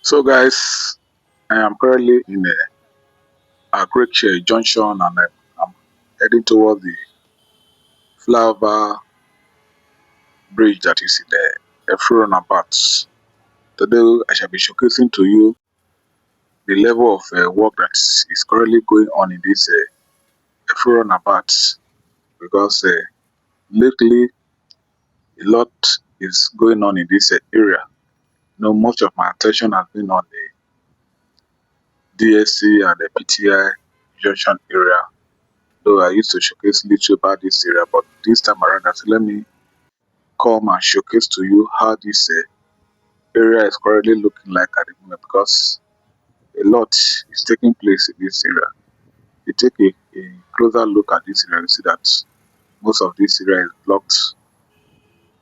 So guys, I am currently in a Great Junction and I'm heading toward the flyover bridge that is in the Effurun Roundabout. Today I shall be showcasing to you the level of work that is currently going on in this Effurun Roundabout because lately a lot is going on in this area. Much of my attention has been on the DSC and the PTI junction area. Though I used to showcase little about this area, but this time around, I said, let me come and showcase to you how this area is currently looking like at the moment because a lot is taking place in this area. You take a closer look at this area, you see that most of this area is blocked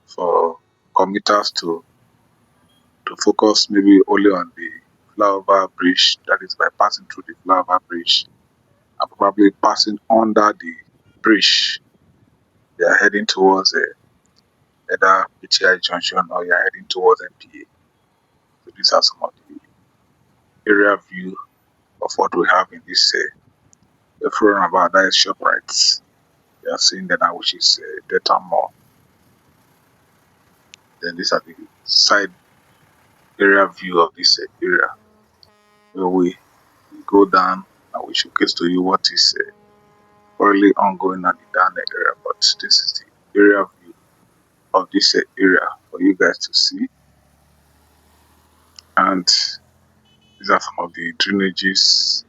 for commuters to focus maybe only on the flyover bridge, that is by passing through the flyover bridge and probably passing under the bridge. They are heading towards either PTI junction or you are heading towards NPA. So these are some of the area view of what we have in this Effurun Roundabout, that is ShopRite. You are seeing that now, which is Data Mall. Then these are the side area view of this area. Where we go down and we showcase to you what is currently ongoing at the down area. But this is the area view of this area for you guys to see. And these are some of the drainages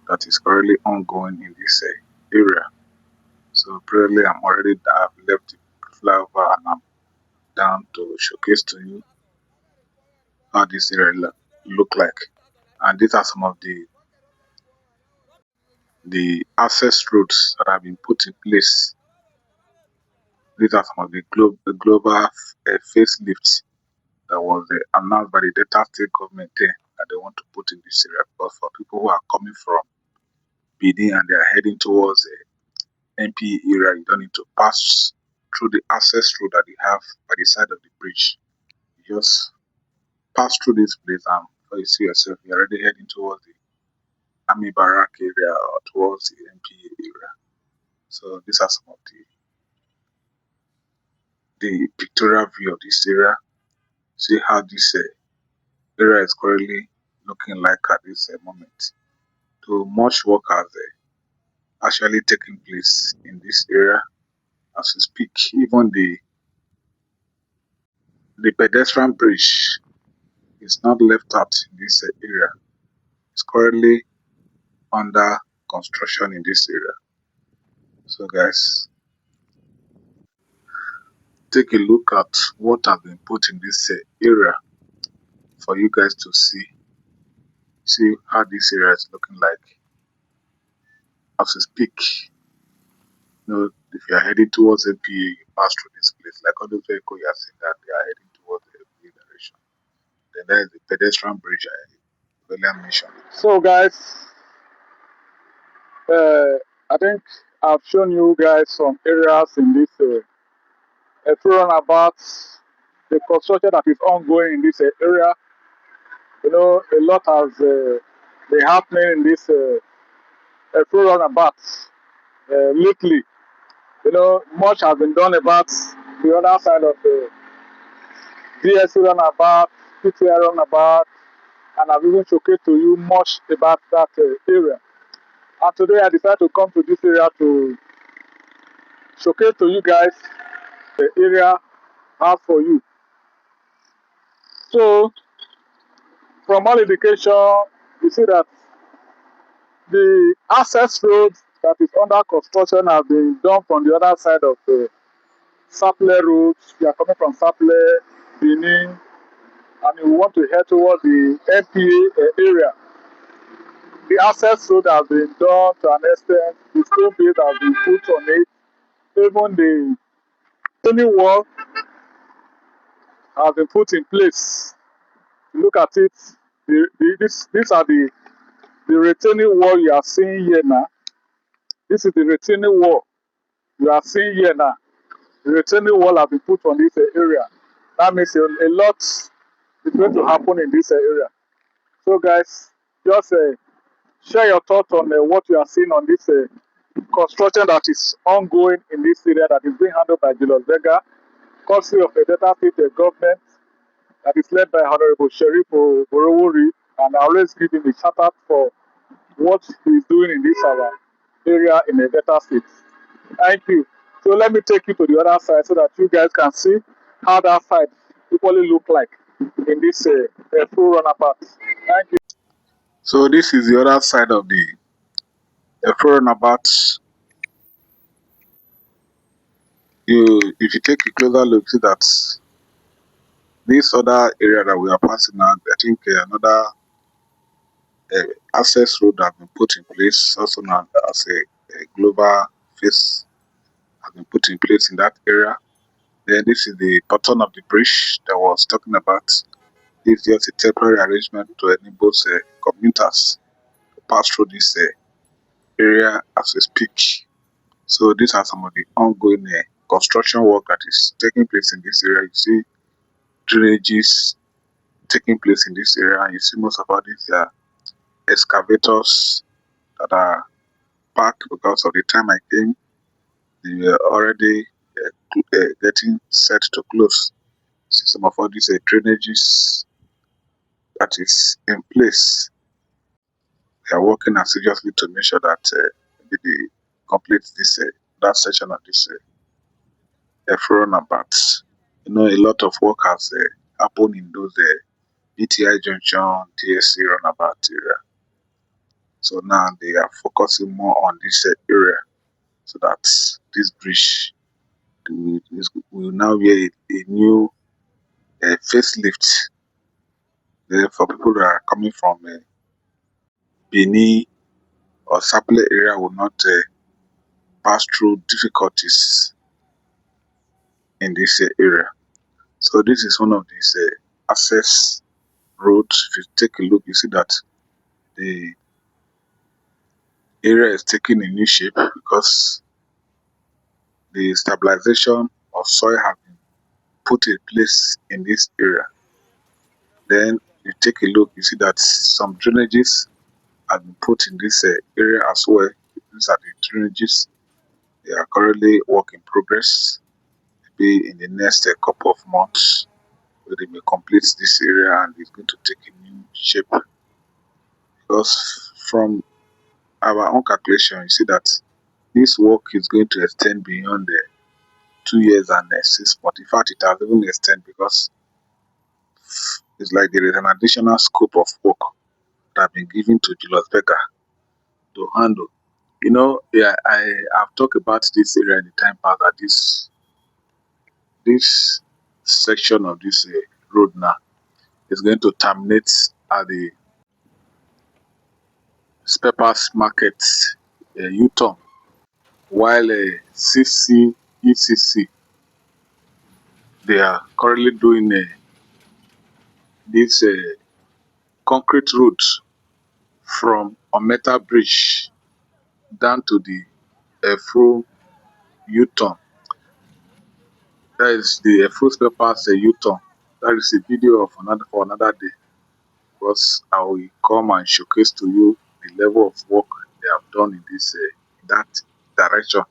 that is currently ongoing in this area. So currently I've left the flyover and I'm down to showcase to you how this area look like. And these are some of the access roads that have been put in place. These are some of the global facelifts that was announced by the Delta State government there that they want to put in this area because for people who are coming from Benin and they are heading towards NPE area, you don't need to pass through the access road that they have by the side of the bridge. You just pass through this place and before you see yourself, you're already heading towards the Army Barrack area or towards the NPA area. So these are some of the pictorial view of this area. See how this area is currently looking like at this moment. So much work has actually taken place in this area as we speak. Even the pedestrian bridge is not left out in this area. It's currently under construction in this area. So guys, take a look at what has been put in this area for you guys to see how this area is looking like as we speak. If you are heading towards NPA, you pass through this place. Like all those vehicles you are seeing that they are heading towards the NPA direction. Then there is the pedestrian bridge I earlier mentioned. So guys, I think I've shown you guys some areas in this Effurun about the construction that is ongoing in this area. A lot has been happening in this Effurun about lately. Much has been done about the other side of the DSC runabout, PTI runabout, and I've even showcased to you much about that area. And today I decided to come to this area to showcase to you guys the area has for you. So, from all indication, you see that the access road that is under construction has been done from the other side of the Saple road. You are coming from Saple, Benin, and you want to head towards the NPA area. The access road has been done to an extent. The stone base has been put on it. Even the retaining wall has been put in place. Look at it. These are the retaining wall you are seeing here now. This is the retaining wall you are seeing here now. The retaining wall has been put on this area. That means a lot is going to happen in this area. So, guys, just share your thoughts on what you are seeing on this construction that is ongoing in this area that is being handled by Julius Berger, courtesy of a Delta State government that is led by Honorable Sheriff Borowori, and I always give him a shout out for what he's doing in this area in the Delta State. Thank you. So let me take you to the other side so that you guys can see how that side equally look like in this full runabout. Thank you. So this is the other side of the Effurun Roundabout. If you take a closer look, see that this other area that we are passing now, I think another access road has been put in place, also known as a global face has been put in place in that area. Then this is the bottom of the bridge that I was talking about. This is just a temporary arrangement to enable commuters to pass through this area as we speak. So these are some of the ongoing construction work that is taking place in this area. You see drainages taking place in this area. You see most of all these excavators that are parked because of the time I came. They were already getting set to close. See some of all these drainages that is in place. They are working assiduously to make sure that they complete this that section of this Effurun about. You know, a lot of work has happened in those BTI junction, TSC runabout area. So now they are focusing more on this area so that this bridge will now be a new facelift. For people that are coming from Benin or Sapele area will not pass through difficulties in this area. So this is one of these access roads. If you take a look, you see that the area is taking a new shape because the stabilization of soil has been put in place in this area. Then you take a look, you see that some drainages have been put in this area as well. These are the drainages. They are currently work in progress. Maybe in the next couple of months, they may complete this area and it's going to take a new shape. Because from our own calculation, you see that this work is going to extend beyond the 2 years and 6 months. In fact, it has even extended because it's like there is an additional scope of work that have been given to Julius Berger to handle. You know, yeah, I have talked about this area in the time past that this section of this road now is going to terminate at the spare parts market U-turn, while CCECC they are currently doing this concrete road from Ometa Bridge down to the Effurun U-turn. That is the Effurun spare parts U-turn. That is a video of another day. Because I will come and showcase to you the level of work they have done in this that direction.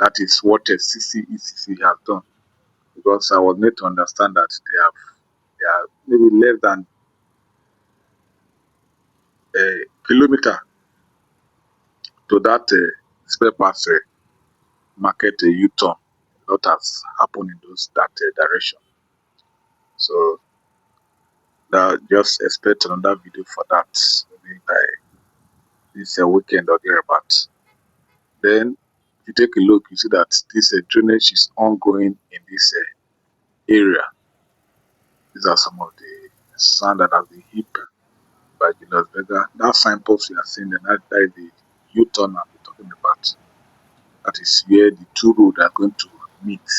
That is what a CCECC has done. Because I was made to understand that they are maybe less than a kilometer to that spare parts market U-turn. A lot has happened in that direction. So just expect another video for that maybe by this weekend or thereabout. Then, if you take a look, you see that this drainage is ongoing in this area. These are some of the sand that have been heaped by Julius Berger. That signpost you are seeing, that is the U-turn I'm talking about. That is where the two roads are going to meet.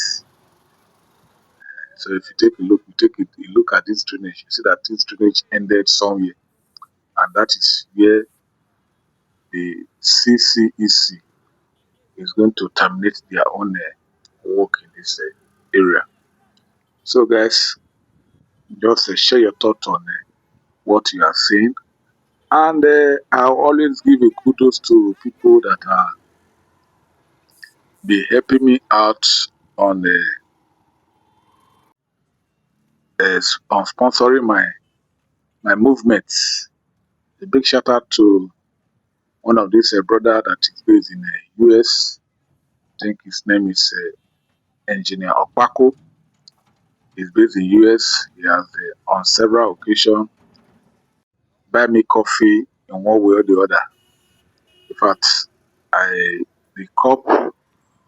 So if you take a look, you look at this drainage, you see that this drainage ended somewhere, and that is where the CCEC is going to terminate their own work in this area. So guys, just share your thoughts on what you are saying. And I'll always give a kudos to people that are be helping me out on on sponsoring my movements. A big shout out to one of these brother that is based in US. I think his name is Engineer Opako. He's based in US. He has on several occasions buy me coffee in one way or the other. In fact, the cup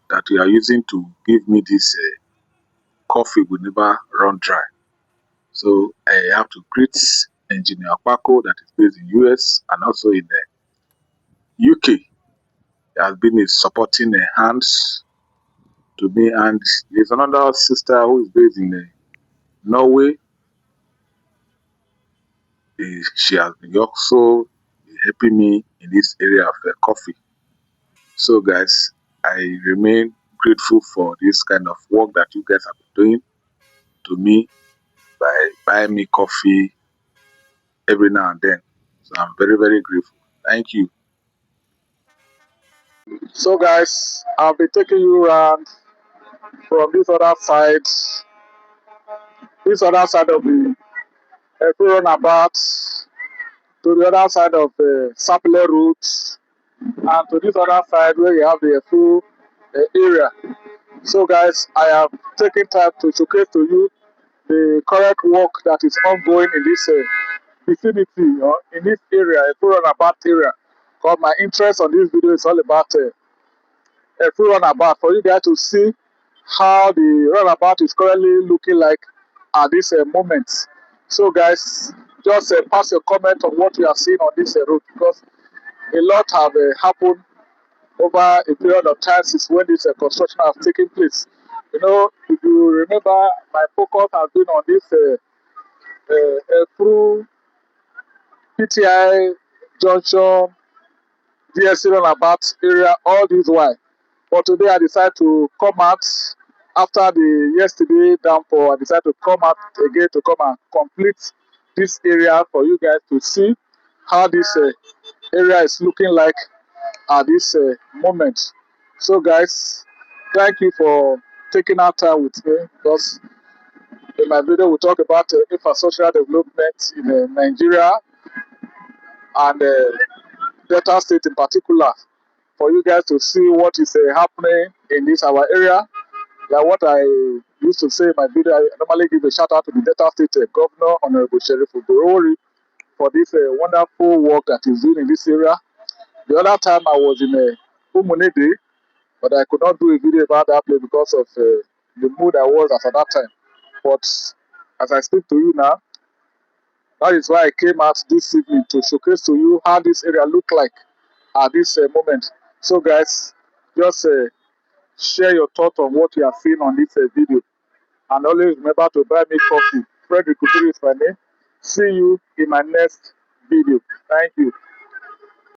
that we are using to give me this coffee will never run dry. So I have to greet Engineer Paco that is based in US and also in the UK. He has been a supporting hands to me, and there's another sister who is based in Norway. She has been also helping me in this area of coffee. So guys, I remain grateful for this kind of work that you guys have been doing to me by buying me coffee every now and then. So I'm very, very grateful. Thank you. So, guys, I'll be taking you around from this other side of the Effurun Roundabout to the other side of the Sapele route and to this other side where you have the Effurun area. So, guys, I have taken time to showcase to you the correct work that is ongoing in this vicinity or in this area, Effurun Roundabout area. Because my interest on this video is all about a full runabout for you guys to see how the runabout is currently looking like at this moment. So, guys, just pass your comment on what you have seen on this road because a lot have happened over a period of time since when this construction has taken place. You know, if you remember, my focus has been on this through PTI junction, DSC runabout area, all this while. But today I decided to come out after the yesterday downpour. I decided to come out again to come and complete this area for you guys to see how this area is looking like at this moment. So, guys, thank you for taking our time with me because in my video we talk about infrastructural development in Nigeria and Delta State in particular for you guys to see what is happening in this our area. Like what I used to say in my video, I normally give a shout out to the Delta State Governor, Honorable Sheriff Ubiri, for this wonderful work that he's doing in this area. The other time I was in Umunede, but I could not do a video about that place because of the mood I was at that time. But as I speak to you now, that is why I came out this evening to showcase to you how this area look like at this moment. So, guys, just share your thoughts on what you have seen on this video. And always remember to buy me coffee. Fredrick is my name. See you in my next video. Thank you.